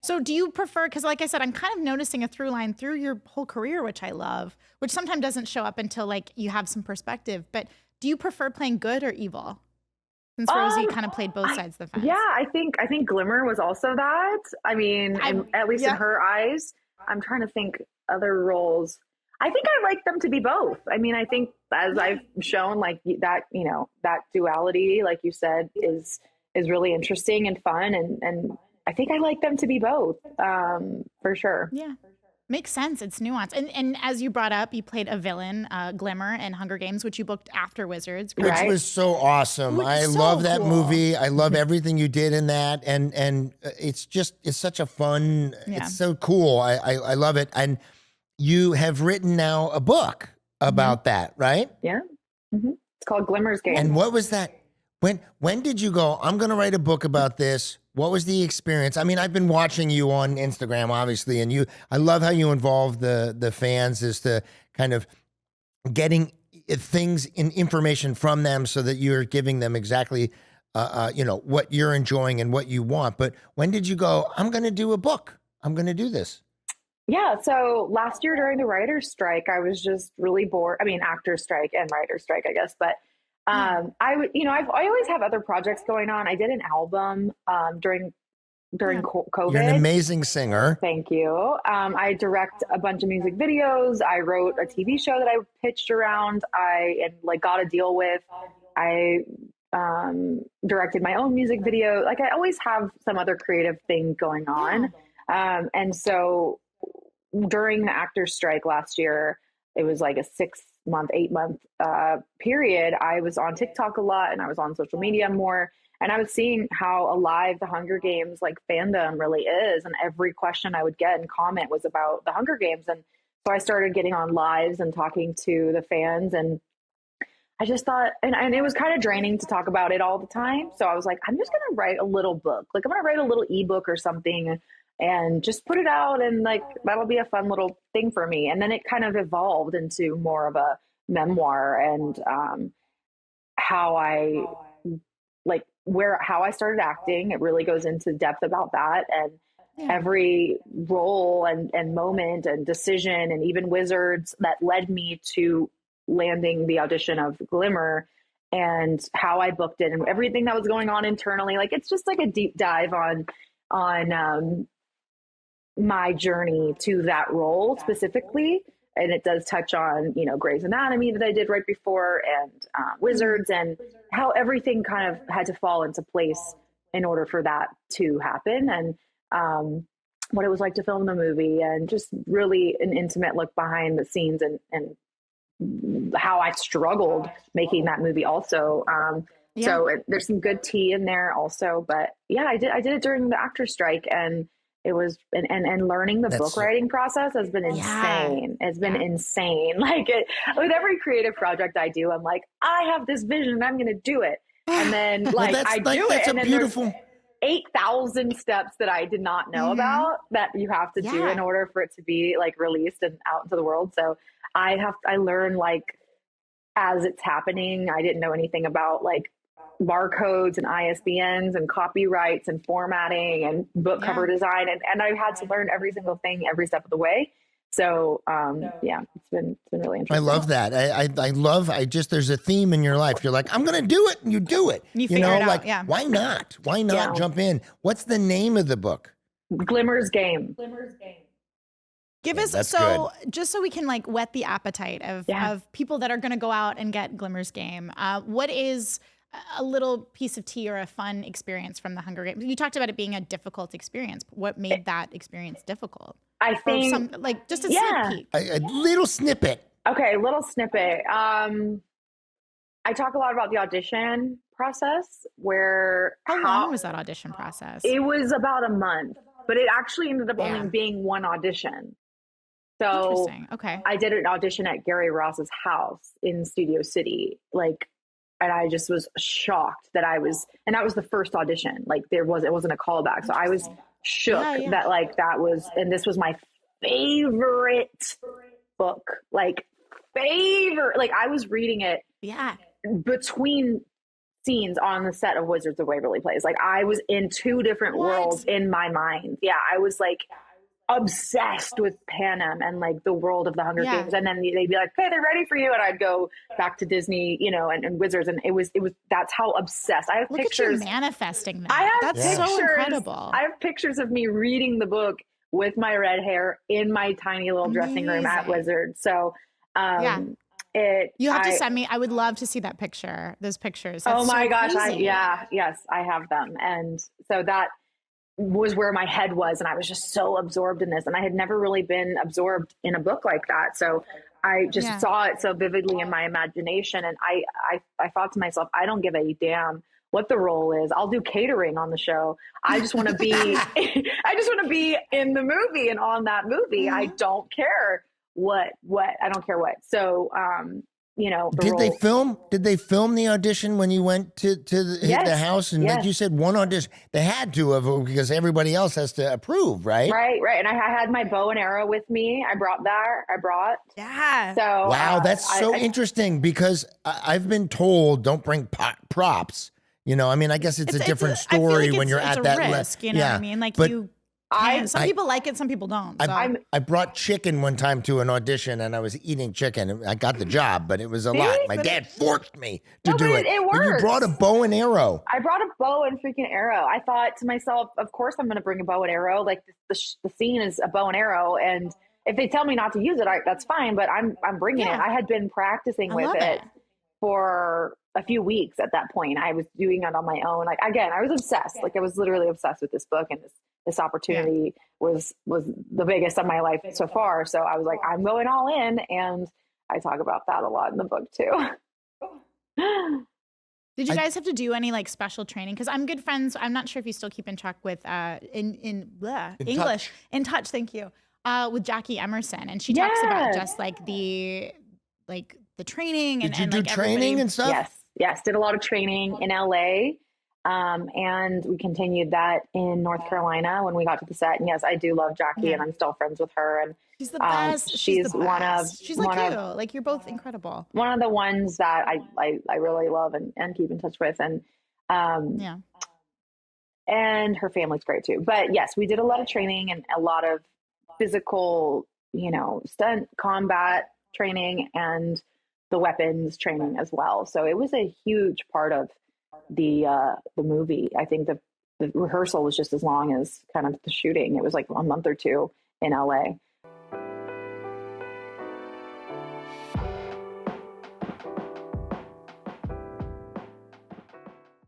So do you prefer, because like I said, I'm kind of noticing a through line through your whole career, which I love, which sometimes doesn't show up until like you have some perspective, but do you prefer playing good or evil? Since Rosie Um, kind of played both I sides of the yeah, fence. I think Glimmer was also that. I mean, I, at least in yeah. her eyes, I'm trying to think other roles. I think I like them to be both. I mean, I think as Yeah. I've shown, like that, that duality, like you said, is really interesting and fun, and I think I like them to be both, for sure. Yeah. Makes sense. It's nuanced. And as you brought up, you played a villain, Glimmer, in Hunger Games, which you booked after Wizards, Which correct? Right? was so awesome. I love So that cool. movie. I love everything you did in that, and it's such a fun. Yeah. It's so cool. I love it. And you have written now a book Hmm. about that, right? Yeah. It's called Glimmer's Yeah. And Game. what was that? When did you go, I'm going to write a book about this? What was the experience? I mean, I've been watching you on Instagram, obviously, and I love how you involve the fans as to kind of getting things in information from them so that you're giving them exactly, what you're enjoying and what you want. But when did you go, I'm going to do a book? I'm going to do this. Yeah, so last year during the writer's strike, I was just really bored. I mean, actor's strike and writer's strike, I guess. But Yeah. I always have other projects going on. I did an album during Yeah. You're an COVID. amazing singer. Thank you. I direct a bunch of music videos. I wrote a TV show that I pitched around. Like got a deal with. I directed my own music video. Like I always have some other creative thing going Yeah. on. And so during the actors strike last year, it was like a 6 month, 8 month period. I was on TikTok a lot and I was on social media more. And I was seeing how alive the Hunger Games like fandom really is. And every question I would get and comment was about the Hunger Games. And so I started getting on lives and talking to the fans. And I just thought, and it was kind of draining to talk about it all the time. So I was like, I'm just going to write a little book. Like, I'm going to write a little ebook or something and just put it out. And like, that'll be a fun little thing for me. And then it kind of evolved into more of a memoir and how I how I started acting. It really goes into depth about that. And Yeah. every role and moment and decision and even Wizards that led me to landing the audition of Glimmer and how I booked it and everything that was going on internally. Like it's just like a deep dive on my journey to that role specifically. And it does touch on, Grey's Anatomy that I did right before and Mm. Wizards and how everything kind of had to fall into place in order for that to happen. And what it was like to film the movie and just really an intimate look behind the scenes and how I struggled making that movie also. Yeah. There's some good tea in there also, but yeah, I did it during the actor strike and it was, and learning the book That's writing process has been Yeah. insane. It's been Yeah. insane. With every creative project I do, I'm like, I have this vision and I'm going to do it. And then Well, like I do it. that's a And then there's beautiful. 8,000 steps that I did not know Hmm. about that you have to do in Yeah. order for it to be like released and out into the world. So I learned like as it's happening. I didn't know anything about like barcodes and ISBNs and copyrights and formatting and book Yeah. cover design. And I had to learn every single thing every step of the way. So yeah, it's been really I interesting. love that. I love, there's a theme in your life. You're like, I'm going to do it. And you do it. You figure it out. Like, Yeah. why not? Why not Yeah. jump in? What's the name of the book? Glimmer's Game. Give Yeah, us, that's so just so we can like whet the appetite Yeah. of people that are going to go out and get Glimmer's Game. What is a little piece of tea or a fun experience from the Hunger Games? You talked about it being a difficult experience. What made that experience difficult? I Or think, some like just a yeah. sneak peek. A little snippet. Okay, little snippet. I talk a lot about the audition process where How long was that audition process? it was about a month, but it actually ended up Yeah. only being one audition. So Interesting. Okay. I did an audition at Gary Ross's house in Studio City, and I just was shocked that and that was the first audition. Like it wasn't a callback. So I was shook Yeah. that and this was my favorite book, like I was reading it Yeah. between scenes on the set of Wizards of Waverly Place. Like I was in two different worlds in my mind. Yeah, I was like obsessed with Panem and like the world of the Hunger Games. And then they'd be like, "Okay, they're ready for you," and I'd go back to Disney, you know, and Wizards, and it was that's how obsessed. I have Look pictures. At you manifesting that. I have That's so incredible. I have pictures of me reading the book with my red hair in my tiny little dressing room at Wizards. So you have to send me. I would love to see that picture. Those pictures. That's oh my so gosh! crazy. Yes, I have them, and so that was where my head was, and I was just so absorbed in this, and I had never really been absorbed in a book like that. So I just saw it so vividly in my imagination, and I thought to myself, I don't give a damn what the role is. I'll do catering on the show. I just want to be I just want to be in the movie and on that movie. I don't care what I don't care what. So you know, Did they film the audition when you went to the house? And like you said, one audition, they had to have, because everybody else has to approve, right? Right. And I had my bow and arrow with me. I brought. Yeah. So wow, that's so interesting, because I've been told don't bring props. You know, I mean, I guess it's a different story when you're at that risk. You know what I mean? Like some people like it, some people don't. So. I brought chicken one time to an audition, and I was eating chicken. I got the job, but it was a lot. My dad forced me to do it. It works. And you brought a bow and arrow. I brought a bow and freaking arrow. I thought to myself, of course I'm going to bring a bow and arrow. Like the scene is a bow and arrow, and if they tell me not to use it, that's fine. But I'm bringing it. I had been practicing with it for a few weeks at that point. I was doing it on my own. Like again, I was obsessed. Like I was literally obsessed with this book, and this opportunity was the biggest of my life so far. So I was like, I'm going all in, and I talk about that a lot in the book too. Did you guys have to do any like special training? Because I'm good friends. I'm not sure if you still keep in track with in touch. Thank you. With Jackie Emerson, and she talks about just like the training and did you do like training and stuff? Yes, did a lot of training in LA. And we continued that in North Carolina when we got to the set. And yes, I do love Jackie, and I'm still friends with her. And she's the best. She's one of like you're both incredible. One of the ones that I really love and keep in touch with. And and her family's great too. But yes, we did a lot of training and a lot of physical, you know, stunt combat training and the weapons training as well. So it was a huge part of the movie. I think the rehearsal was just as long as kind of the shooting. It was like a month or two in LA.